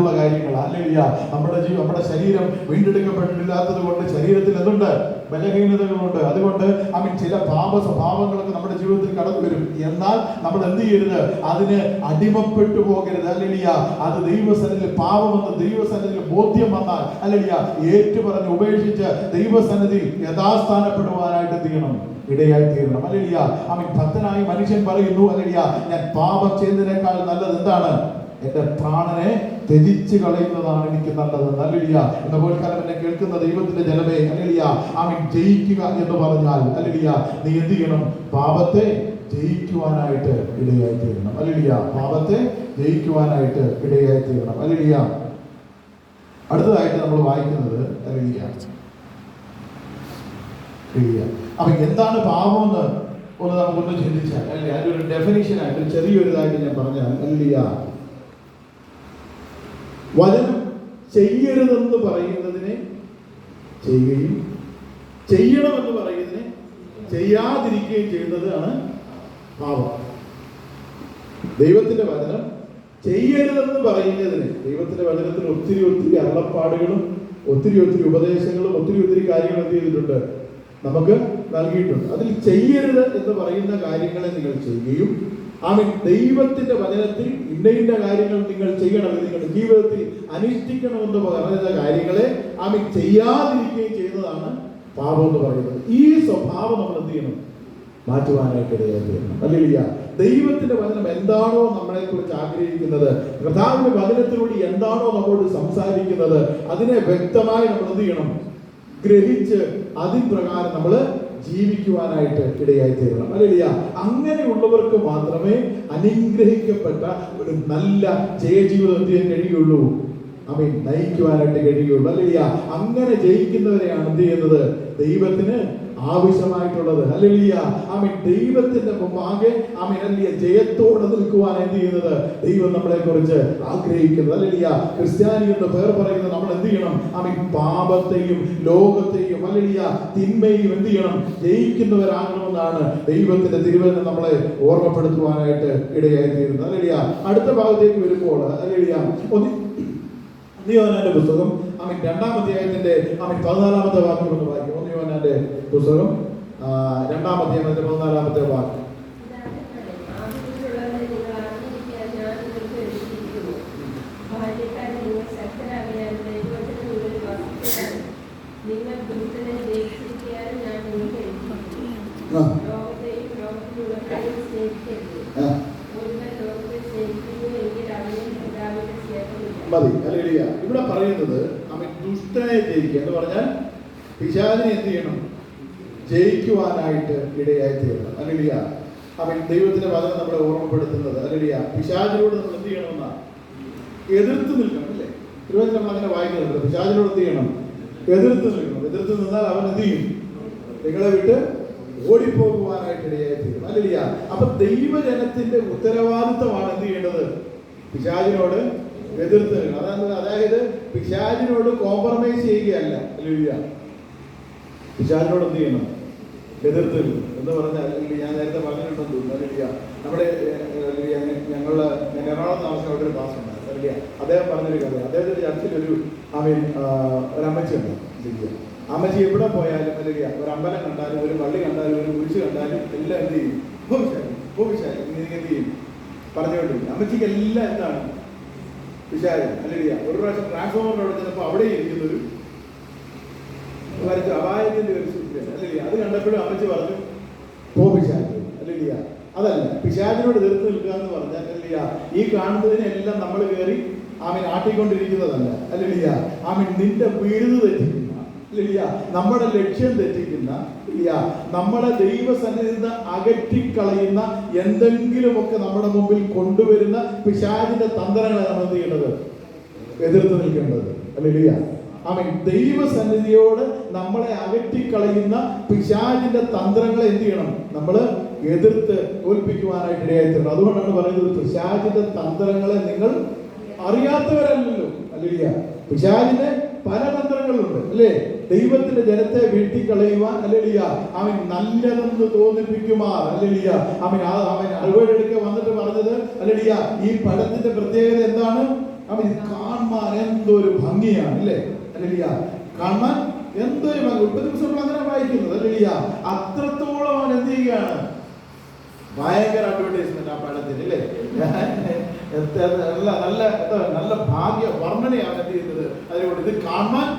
അങ്ങനെയുള്ള കാര്യങ്ങൾ. ഹല്ലേലൂയ. നമ്മുടെ ശരീരം വീണ്ടെടുക്കപ്പെട്ടില്ലാത്തത് കൊണ്ട് ശരീരത്തിൽ എന്തുണ്ട്? ബലഹീനതകളുണ്ട്. അതുകൊണ്ട് ചില പാപ സ്വഭാവങ്ങളൊക്കെ നമ്മുടെ ജീവിതത്തിൽ കടന്നു വരും. എന്നാൽ നമ്മൾ എന്ത് ചെയ്യരുത്? അതിന് അടിമപ്പെട്ടു പോകരുത്. ഹല്ലേലൂയ. അത് ദൈവസന്നിധിയിൽ പാപമെന്ന് ദൈവസന്നിധിയിൽ ബോധ്യം വന്നാൽ ഹല്ലേലൂയ ഏറ്റുപറഞ്ഞ് ഉപേക്ഷിച്ച് ദൈവസന്നിധിയിൽ യഥാസ്ഥാനപ്പെടുവാനായിട്ട് എന്ത് ചെയ്യണം? ഇടയായി തീരണം. ഹല്ലേലൂയ. ഭക്തനായി മനുഷ്യൻ പറയുന്നു, ഹല്ലേലൂയ, ഞാൻ പാപം ചെയ്യുന്നതിനേക്കാൾ നല്ലത് എന്താണ്? എന്റെ പ്രാണനെ ത്യജിച്ച് കളയുന്നതാണ് എനിക്ക് നല്ലത്. ഹല്ലേലൂയ. എന്ന പോലെ എന്നെ കേൾക്കുന്ന ദൈവത്തിന്റെ ജനമേ, ഹല്ലേലൂയ, ജയിക്കുക എന്ന് പറഞ്ഞാൽ ഹല്ലേലൂയ നീ എന്ത് ചെയ്യണം? പാപത്തെ ജയിക്കുവാനായിട്ട് ഇടയായി തീരണം. ഹല്ലേലൂയ. പാപത്തെ ജയിക്കുവാനായിട്ട് ഇടയായി തീരണം. ഹല്ലേലൂയ. അടുത്തതായിട്ട് നമ്മൾ വായിക്കുന്നത് ഹല്ലേലൂയ. എന്താണ് പാപം എന്ന് ഒന്ന് നമുക്കൊന്ന് ചിന്തിച്ചാൽ, അല്ലെ, അതിന്റെ ഒരു ഡെഫിനിഷനായിട്ട് ചെറിയൊരിതായിട്ട് ഞാൻ പറഞ്ഞാൽ, ഹല്ലേലൂയ, വചനം ചെയ്യരുതെന്ന് പറയുന്നതിനെ ചെയ്യുകയും ചെയ്യണമെന്ന് പറയുന്നതിനെ ചെയ്യാതിരിക്കുകയും ചെയ്യുന്നതാണ് പാപം. ദൈവത്തിന്റെ വചനം ചെയ്യരുതെന്ന് പറയുന്നതിന്, ദൈവത്തിന്റെ വചനത്തിൽ ഒത്തിരി ഒത്തിരി അരുളപ്പാടുകളും ഒത്തിരി ഒത്തിരി ഉപദേശങ്ങളും ഒത്തിരി ഒത്തിരി കാര്യങ്ങൾ എന്ത് ചെയ്തിട്ടുണ്ട്? നമുക്ക് നൽകിയിട്ടുണ്ട്. അതിൽ ചെയ്യരുത് എന്ന് പറയുന്ന കാര്യങ്ങളെ നിങ്ങൾ ചെയ്യുകയും ദൈവത്തിന്റെ വചനത്തിൽ ഇന്ന കാര്യങ്ങൾ നിങ്ങൾ ചെയ്യണം, നിങ്ങളുടെ ജീവിതത്തിൽ അനുഷ്ഠിക്കണമെന്ന് പറയുന്ന കാര്യങ്ങളെ ചെയ്യാതിരിക്കുകയും ചെയ്യുന്നതാണ് പാപം എന്ന് പറയുന്നത്. ഈ സ്വഭാവം നമ്മൾ എന്ത് ചെയ്യണം? മാറ്റുവാനായിട്ട് ഇടയാക്കണം. ഹല്ലേലൂയ. ദൈവത്തിന്റെ വചനം എന്താണോ നമ്മളെ കുറിച്ച് ആഗ്രഹിക്കുന്നത്, കർത്താവിന്റെ വചനത്തിലൂടെ എന്താണോ നമ്മളോട് സംസാരിക്കുന്നത്, അതിനെ വ്യക്തമായി നമ്മൾ എന്ത് ചെയ്യണം? ഗ്രഹിച്ച് അതിൻ പ്രകാരം നമ്മൾ ജീവിക്കുവാനായിട്ട് ഇടയായി തീരണം. ഹല്ലേലൂയ. അങ്ങനെയുള്ളവർക്ക് മാത്രമേ അനുഗ്രഹിക്കപ്പെട്ട ഒരു നല്ല ജയജീവിതം എന്ത് ചെയ്യാൻ കഴിയുള്ളൂ? നയിക്കുവാനായിട്ട് കഴിയുള്ളൂ. ഹല്ലേലൂയ. അങ്ങനെ ജയിക്കുന്നവരെയാണ് എന്ത് ചെയ്യുന്നത്? ദൈവത്തിന് ആവശ്യമായിട്ടുള്ളത്. ഹല്ലേലൂയ. ദൈവത്തിന്റെ മുമ്പാകെ ഹല്ലേലൂയ ജയത്തോടെ നിൽക്കുവാൻ എന്ത് ചെയ്യുന്നത്? ദൈവം നമ്മളെ കുറിച്ച് ആഗ്രഹിക്കുന്നത്. ഹല്ലേലൂയ. ക്രിസ്ത്യാനി എന്ന് പേർ പറയുന്നത് നമ്മൾ എന്ത് ചെയ്യണം? പാപത്തെയും ലോകത്തെയും ഹല്ലേലൂയ തിന്മയും എന്ത് ചെയ്യണം? ജയിക്കുന്നവരാകണമെന്നാണ് ദൈവത്തിന്റെ തിരുവചനം നമ്മളെ ഓർമ്മപ്പെടുത്തുവാനായിട്ട് ഇടയായി തീരുന്നത്. ഹല്ലേലൂയ. അടുത്ത ഭാഗത്തേക്ക് വരുമ്പോൾ ഹല്ലേലൂയ യോഹന്നാന്റെ പുസ്തകം 2-ാം അധ്യായത്തിന്റെ 14-ാമത്തെ വാക്യം ഒന്ന് വായിക്കും. യോഹന്നാന്റെ പുസ്തകം 2-ാം അധ്യായത്തിന്റെ 14-ാമത്തെ വാക്യം. മതി. ഹല്ലേലൂയ. ഇവിടെ പറയുന്നത് ദുഷ്ടനെ ജയിക്കുക എന്ന് പറഞ്ഞാൽ പിശാചിനെ എന്ത് ചെയ്യണം? ജയിക്കുവാനായിട്ട് ഇടയായി തീരണം. ഹല്ലേലൂയ. ദൈവത്തിന്റെ വചനം നമ്മളെ ഓർമ്മപ്പെടുത്തുന്നത് ഹല്ലേലൂയ പിശാചിനോട് നമ്മൾ എന്ത് ചെയ്യണമെന്നാ? എതിർത്ത് നിൽക്കണം. അല്ലേ? തിരുവചനം നമ്മൾ അങ്ങനെ വായിക്കുന്നുണ്ട്. പിശാചിനോട് എന്ത് ചെയ്യണം? എതിർത്ത് നിൽക്കണം. എതിർത്ത് നിന്നാൽ അവൻ എന്ത് ചെയ്യും? നിങ്ങളെ വിട്ട് ഓടിപ്പോകുവാനായിട്ട് ഇടയായി തീരും. ഹല്ലേലൂയ. ദൈവജനത്തിന്റെ ഉത്തരവാദിത്തമാണ് എന്ത് ചെയ്യേണ്ടത്? പിശാചിനോട് എതിർത്ത്. അതായത് പിശാചിനോട് കോംപ്രമൈസ് ചെയ്യുകയല്ല. ഹല്ലേലൂയ. പിശാചിനോട് എന്ത് ചെയ്യണം? എതിർത്ത് എന്ന് പറഞ്ഞാൽ ഞാൻ നേരത്തെ പറഞ്ഞിട്ടുണ്ടെന്ന് തോന്നുന്നു. ഹല്ലേലൂയ. നമ്മുടെ ഞാൻ എറണാകുളം താമസിക്കുന്ന ഒരു ക്ലാസ് ഉണ്ടായിരുന്നു. ഹല്ലേലൂയ. അദ്ദേഹം പറഞ്ഞൊരു കഥ. അദ്ദേഹത്തിന്റെ ചർച്ചിൽ ഒരു അമ്മച്ചി ഉണ്ട്. അമ്മച്ചി എവിടെ പോയാലും ഹല്ലേലൂയ ഒരു അമ്പലം കണ്ടാലും ഒരു പള്ളി കണ്ടാലും ഒരു കുരിശ് കണ്ടാലും എല്ലാം എന്ത് ചെയ്യും? ഭൂമിശാലി എന്ത് ചെയ്യും? പറഞ്ഞുകൊണ്ടിരിക്കും. അമ്മച്ചിക്ക് എല്ലാം എന്താണ്? പിശാച്. ഹല്ലേലൂയ. ഒരു പ്രാവശ്യം ട്രാൻസ്ഫോമറിനോട് ചെന്നപ്പോൾ അവിടെ ഇരിക്കുന്നൊരു അപായത്തിന്റെ ഒരു സൂചന. ഹല്ലേലൂയ. അത് കണ്ടപ്പോഴും അമ്മച്ചി പറഞ്ഞു പിശാച്. ഹല്ലേലൂയ. അതല്ല, പിശാചിനോട് എതിർത്ത് നിൽക്കുക എന്ന് പറഞ്ഞാൽ ഹല്ലേലൂയ ഈ കാണുന്നതിനെല്ലാം നമ്മൾ കയറി ആട്ടിക്കൊണ്ടിരിക്കുന്നതല്ല. ഹല്ലേലൂയ. നിന്റെ വിരുത് തെറ്റിക്കുന്ന, ഹല്ലേലൂയ, നമ്മുടെ ലക്ഷ്യം തെറ്റിക്കുന്ന, നമ്മളെ ദൈവസന്നിധിയിൽ നിന്ന് അകറ്റിക്കളയുന്ന എന്തെങ്കിലുമൊക്കെ നമ്മുടെ മുമ്പിൽ കൊണ്ടുവരുന്ന പിശാചിന്റെ തന്ത്രങ്ങളെ നമ്മൾ എന്ത് ചെയ്യേണ്ടത്? എതിർത്ത് നിൽക്കേണ്ടത്. ഹല്ലേലൂയ. ദൈവസന്നിധിയോട് നമ്മളെ അകറ്റിക്കളയുന്ന പിശാചിന്റെ തന്ത്രങ്ങളെ എന്ത് ചെയ്യണം? നമ്മൾ എതിർത്ത് തോൽപ്പിക്കുവാനായിട്ട് ഇടയായിട്ടുണ്ട്. അതുകൊണ്ടാണ് പറയുന്നത് പിശാചിന്റെ തന്ത്രങ്ങളെ നിങ്ങൾ അറിയാത്തവരല്ലല്ലോ. ഹല്ലേലൂയ. പിശാചിന് പല തന്ത്രങ്ങളുണ്ട്. അല്ലേ? ദൈവത്തിന്റെ ജനത്തെ വീഴ്ത്തിക്കളയുവാൻ ഹല്ലേലൂയ നല്ലതെന്ന് തോന്നിപ്പിക്കുമാർ. ഹല്ലേലൂയ. അവൻ അറുപടെടുക്ക വന്നിട്ട് പറഞ്ഞത് ഹല്ലേലൂയ ഈ പടത്തിന്റെ പ്രത്യേകത എന്താണ്? കാണുമാർ എന്തൊരു ഭംഗിയാണ് അല്ലേ? ഹല്ലേലൂയ. കാണാൻ എന്തൊരു ഭംഗി. ഇപ്പോഴത്തെ ദിവസം അങ്ങനെ വായിക്കുന്നത്. ഹല്ലേലൂയ. അത്രത്തോളം അവൻ എന്ത് ചെയ്യുകയാണ്? ഭയങ്കര അഡ്വർടൈസ്മെന്റ് ആ പടത്തിന് അല്ലേ? നല്ല ഭാഗ്യ വർണ്ണനയാണ് എന്ത് ചെയ്യുന്നത്. അതുകൊണ്ട് ഇത് കാണാൻ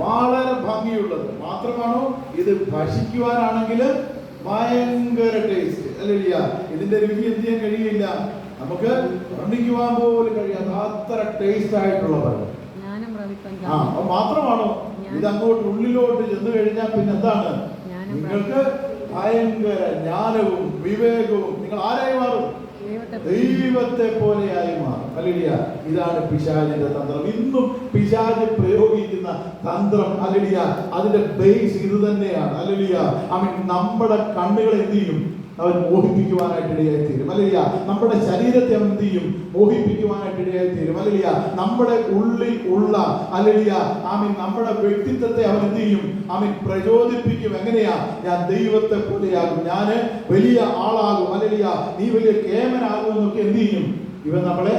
വളരെ ഭംഗിയുള്ളത് മാത്രമാണോ, ഇത് ഭക്ഷിക്കുവാനാണെങ്കിൽ ഭയങ്കര ടേസ്റ്റ്. ഹല്ലേലൂയ. ഇതിന്റെ രുചി എന്ത് ചെയ്യാൻ കഴിയില്ല, നമുക്ക് വർണ്ണിക്കുവാൻ പോലും കഴിയാത്ത അത്ര ടേസ്റ്റ് ആയിട്ടുള്ള പഴം. മാത്രമാണോ, ഇത് അങ്ങോട്ട് ഉള്ളിലോട്ട് ചെന്ന് കഴിഞ്ഞാൽ പിന്നെ എന്താണ്, നിങ്ങൾക്ക് ഭയങ്കര ജ്ഞാനവും വിവേകവും, നിങ്ങൾ ആരായി മാറും? ദൈവത്തെ പോലെയായി മാറും. ഹല്ലേലൂയ. ഇതാണ് പിശാചിന്റെ തന്ത്രം. ഇന്നും പിശാച് പ്രയോഗിക്കുന്ന തന്ത്രം. ഹല്ലേലൂയ. അതിന്റെ ബേസ് ഇത് തന്നെയാണ്. ഹല്ലേലൂയ. നമ്മുടെ കണ്ണുകളെ എന്ത് ചെയ്യും? അവൻ മോഹിപ്പിക്കുവാനായിട്ട് ഇടയായി തീരും. ഹല്ലേലൂയ. നമ്മുടെ ശരീരത്തെ അവൻ എന്ത് ചെയ്യും? മോഹിപ്പിക്കുവാനായിട്ട് ഇടയായി തീരും. ഹല്ലേലൂയ. നമ്മുടെ ഉള്ളിൽ ഉള്ള ഹല്ലേലൂയ നമ്മുടെ വ്യക്തിത്വത്തെ അവൻ എന്ത് ചെയ്യും? പ്രചോദിപ്പിക്കും. എങ്ങനെയാ? ഞാൻ ദൈവത്തെ പോലെയാകും, ഞാൻ വലിയ ആളാകും, ഹല്ലേലൂയ, നീ വലിയ കേമനാകും എന്നൊക്കെ എന്ത് ചെയ്യും? ഇവൻ നമ്മളെ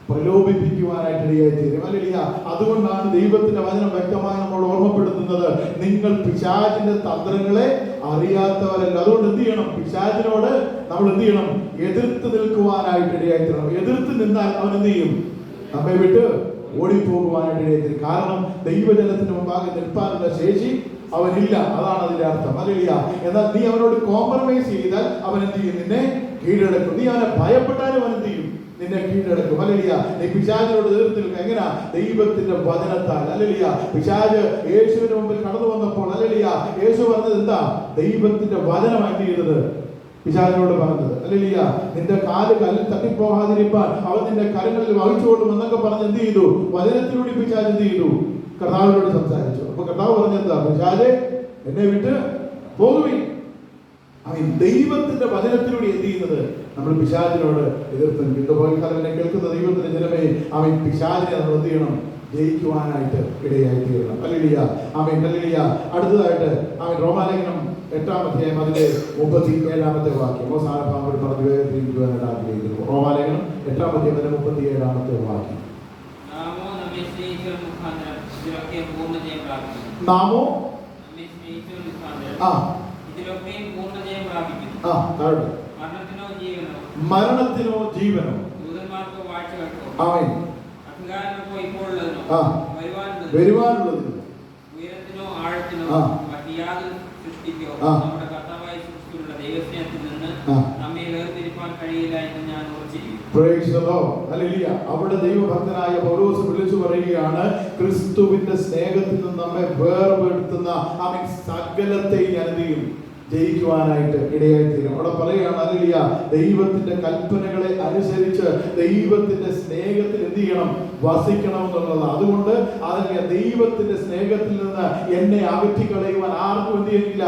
പ്രലോഭിപ്പിക്കുവാനായിട്ട് ഇടയായി തീരും. ഹല്ലേലൂയ. അതുകൊണ്ടാണ് ദൈവത്തിന്റെ വചനം വ്യക്തമായി നമ്മൾ ഓർമ്മപ്പെടുത്തുന്നത്, നിങ്ങൾ പിശാചിന്റെ തന്ത്രങ്ങളെ അറിയാത്തവരല്ല. അതുകൊണ്ട് എന്ത് ചെയ്യണം? പിശാചിനോട് നമ്മൾ എന്ത് ചെയ്യണം? എതിർത്ത് നിൽക്കുവാനായിട്ട് ഇടയായി തീരണം. എതിർത്ത് നിന്നാൽ അവൻ എന്ത് ചെയ്യും? നമ്മെ വിട്ട് ഓടിപ്പോകുവാനായിട്ട് ഇടയായി തീരും. കാരണം ദൈവജനത്തിന് മുമ്പാകെ നിൽപ്പാനുള്ള ശേഷി അവനില്ല. അതാണ് അതിന്റെ അർത്ഥം. ഹല്ലേലൂയ. എന്നാൽ നീ അവനോട് കോംപ്രമൈസ് ചെയ്താൽ അവൻ എന്ത് ചെയ്യും? നിന്നെ കീഴടക്കും. നീ അവനെ ഭയപ്പെട്ടാലും അവൻ എന്ത് ചെയ്യും? നിന്നെ കീഴടക്കും. ഹല്ലേലൂയ. നീ പിശാചിനോട് എതിർത്ത് നിൽക്കുക. എങ്ങനെയാ? ദൈവത്തിന്റെ വചനത്താൽ. ഹല്ലേലൂയ. പിശാച് യേശുവിന്റെ മുമ്പിൽ കടന്നു വന്നപ്പോൾ ഹല്ലേലൂയ യേശു പറഞ്ഞത് എന്താ? ദൈവത്തിന്റെ വചനമാണ് എന്ത് ചെയ്തത്? പിശാചിനോട് പറഞ്ഞത്. ഹല്ലേലൂയ. നിന്റെ കാല് കല്ലിൽ തട്ടിപ്പോകാതിരിക്കാൻ അവൻ നിന്റെ കരങ്ങളിൽ വഹിച്ചുകൊള്ളും എന്നൊക്കെ പറഞ്ഞ് എന്ത് ചെയ്തു? വചനത്തിലൂടെ പിശാച് എന്ത് ചെയ്തു? കർത്താവിനോട് സംസാരിച്ചു. അപ്പൊ കർത്താവ് പറഞ്ഞെന്താ? പിശാചേ, എന്നെ വിട്ട് പോകുവിൻ. ദൈവത്തിന്റെ വചനത്തിലൂടെ എന്ത് ചെയ്യുന്നത്? നമ്മൾ പിശാചിനോട് എതിർത്ത് ഇതുപോലെ കേൾക്കുന്ന ദൈവത്തിന്റെ ജനമേ, പിശാചിനെ നമ്മൾ എന്ത് ചെയ്യണം? ജയിക്കുവാനായിട്ട് ഇടയായി തീരണം. ഹല്ലേലൂയ. ഹല്ലേലൂയ. അടുത്തതായിട്ട് റോമാലേഖനം 8-ാം അധ്യായം അതിന്റെ 37-ാമത്തെ വാക്യം. അവസാന ഭാഗം പറഞ്ഞു വേഗത്തിരിക്കുവാനായിട്ട് ആഗ്രഹിക്കുന്നു. റോമാലേഖനം 8-ാം അധ്യായം 37-ാമത്തെ വാക്യം. നാമോ മരണത്തിനോ ജീവനോ വരുവാനുള്ളതിനോ അവിടെ ദൈവഭക്തനായ പൗലോസ് വിളിച്ചു പറയുകയാണ്, ക്രിസ്തുവിന്റെ സ്നേഹത്തിൽ നിന്ന് നമ്മെ വേർപെടുത്തുന്ന സകലത്തെ ഞാൻ എന്ത് ചെയ്യും? ജയിക്കുവാനായിട്ട് ഇടയായി തീരും. അവിടെ പറയുകയാണ്, ഹല്ലേലൂയ, ദൈവത്തിന്റെ കൽപ്പനകളെ അനുസരിച്ച് ദൈവത്തിന്റെ സ്നേഹത്തിൽ എന്ത് ചെയ്യണം? വസിക്കണം എന്നുള്ളത്. അതുകൊണ്ട് അതല്ല, ദൈവത്തിന്റെ സ്നേഹത്തിൽ നിന്ന് എന്നെ അകറ്റിക്കളയുവാൻ ആർക്കും എന്ത് ചെയ്യുന്നില്ല,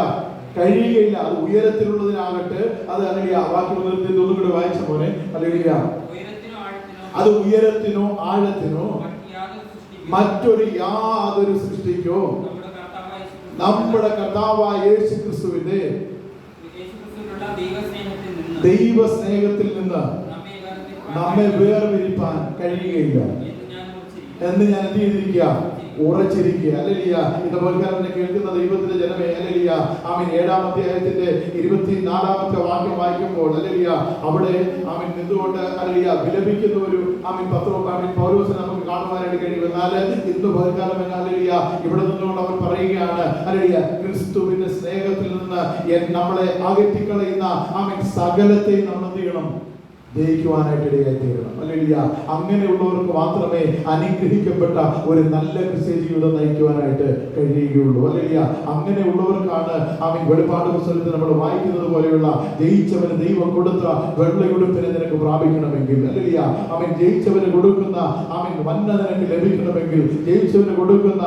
കഴിയുകയില്ല. അത് ഉയരത്തിലുള്ളതിനാകട്ടെ, അത് ഹല്ലേലൂയ വാക്യം ഒന്നും കൂടെ വായിച്ച പോലെ, ഹല്ലേലൂയ, അത് ഉയരത്തിനോ ആഴത്തിനോ മറ്റൊരു യാതൊരു സൃഷ്ടിക്കോ നമ്മുടെ കർത്താവായ യേശു ക്രിസ്തുവിന്റെ ദൈവസ്നേഹത്തിൽ നിന്ന് നമ്മെ വേർപിരിപ്പാൻ കഴിയുകയില്ല എന്ന് ഞാൻ എന്ത് ചെയ്തിരിക്കുക? ഉറച്ചിരിക്കുക. ഹല്ലേലൂയ. ഇതുപോലെ തന്നെ കേൾക്കുന്ന ദൈവത്തിന്റെ ജനമേ, ഹല്ലേലൂയ, 7-ാം അധ്യായത്തിന്റെ 24-ാമത്തെ വാക്യം വായിക്കുമ്പോൾ ഹല്ലേലൂയ അവിടെ നിന്നുകൊണ്ട് ഹല്ലേലൂയ വിലപിക്കുന്ന ഒരു പൗലോസിനെ നമുക്ക് കാണുവാനായിട്ട് കഴിയും. എന്നാൽ ഇന്ന് പകൽക്കാലം ഹല്ലേലൂയ ഇവിടെ നിന്നുകൊണ്ട് അവൻ പറയുകയാണ്, ഹല്ലേലൂയ, ക്രിസ്തുവിന്റെ സ്നേഹത്തിൽ നിന്ന് നമ്മളെ അകറ്റിക്കളയുന്ന സകലത്തെയും നമ്മൾ എന്ത് ചെയ്യണം? ജയിക്കുവാനായിട്ട് ഇടയായി തീരണം. ഹല്ലേലൂയ. അങ്ങനെയുള്ളവർക്ക് മാത്രമേ അനുഗ്രഹിക്കപ്പെട്ട ഒരു നല്ല ക്രിസ്ത്യ ജീവിതം നയിക്കുവാനായിട്ട് കഴിയുകയുള്ളൂ. ഹല്ലേലൂയ. അങ്ങനെയുള്ളവർക്കാണ് വെളിപ്പാട് പുസ്തകത്തിൽ നമ്മൾ വായിക്കുന്നത് പോലെയുള്ള ജയിച്ചവന് ദൈവം കൊടുത്ത വെള്ളയുടുപ്പിനെ നിനക്ക് പ്രാപിക്കണമെങ്കിൽ, ഹല്ലേലൂയ, ജയിച്ചവന് കൊടുക്കുന്ന വന്ന നിനക്ക് ലഭിക്കണമെങ്കിൽ, ജയിച്ചവന് കൊടുക്കുന്ന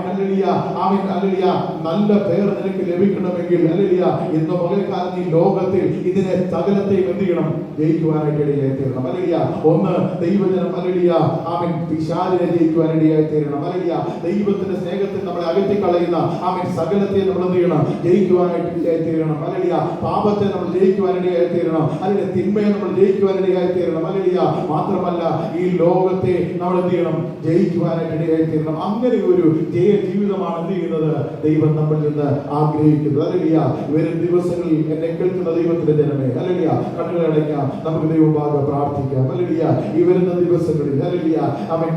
ഹല്ലേലൂയ നല്ല പേർ നിനക്ക് ലഭിക്കണമെങ്കിൽ, ഹല്ലേലൂയ, ഇന്ന് പകൽക്കാലം ഈ ലോകത്തിൽ ഇതിനെ സകലത്തെയും എന്ത് ചെയ്യണം? ജയിക്കുവാൻ ജയിക്കുവാനായിട്ട് ഇടയായി തീരണം. ഹല്ലേലൂയ. ഒന്ന്, ദൈവജനം ഹല്ലേലൂയ ആമേൻ പിശാചിനെ ജയിക്കുവാൻ ഇടയായി തീരണം. ഹല്ലേലൂയ. ദൈവത്തിന്റെ സ്നേഹത്തിൽ നമ്മളെ അകറ്റിക്കളയുന്ന ആമേൻ സകലത്തെ നമ്മൾ എന്ത് ചെയ്യണം? ജയിക്കുവാനായിട്ട് ഇടയായി തീരണം. ഹല്ലേലൂയ. പാപത്തെ നമ്മൾ ജയിക്കുവാൻ ഇടയായി തീരണം. ഹല്ലേലൂയ. തിന്മയെ നമ്മൾ ജയിക്കുവാൻ ഇടയായി തീരണം. ഹല്ലേലൂയ. മാത്രമല്ല ഈ ലോകത്തെ നമ്മൾ എന്ത് ചെയ്യണം? ജയിക്കുവാനായിട്ട് ഇടയായി തീരണം. അങ്ങനെ ഒരു ജയ ജീവിതമാണ് എന്ത് ചെയ്യുന്നത്? ദൈവം നമ്മളിൽ നിന്ന് ആഗ്രഹിക്കുന്നത്. ഹല്ലേലൂയ. വരും ദിവസങ്ങളിൽ എന്നെ കേൾക്കുന്ന ദൈവത്തിന്റെ ജനമേ, ഹല്ലേലൂയ, കണ്ണുകൾ അടയ്ക്കാം, നമുക്ക് ദൈവം പ്രാർത്ഥിക്കാം. ഹല്ലേലൂയ. ഈ വരുന്ന ദിവസങ്ങളിൽ ഹല്ലേലൂയ ആമേൻ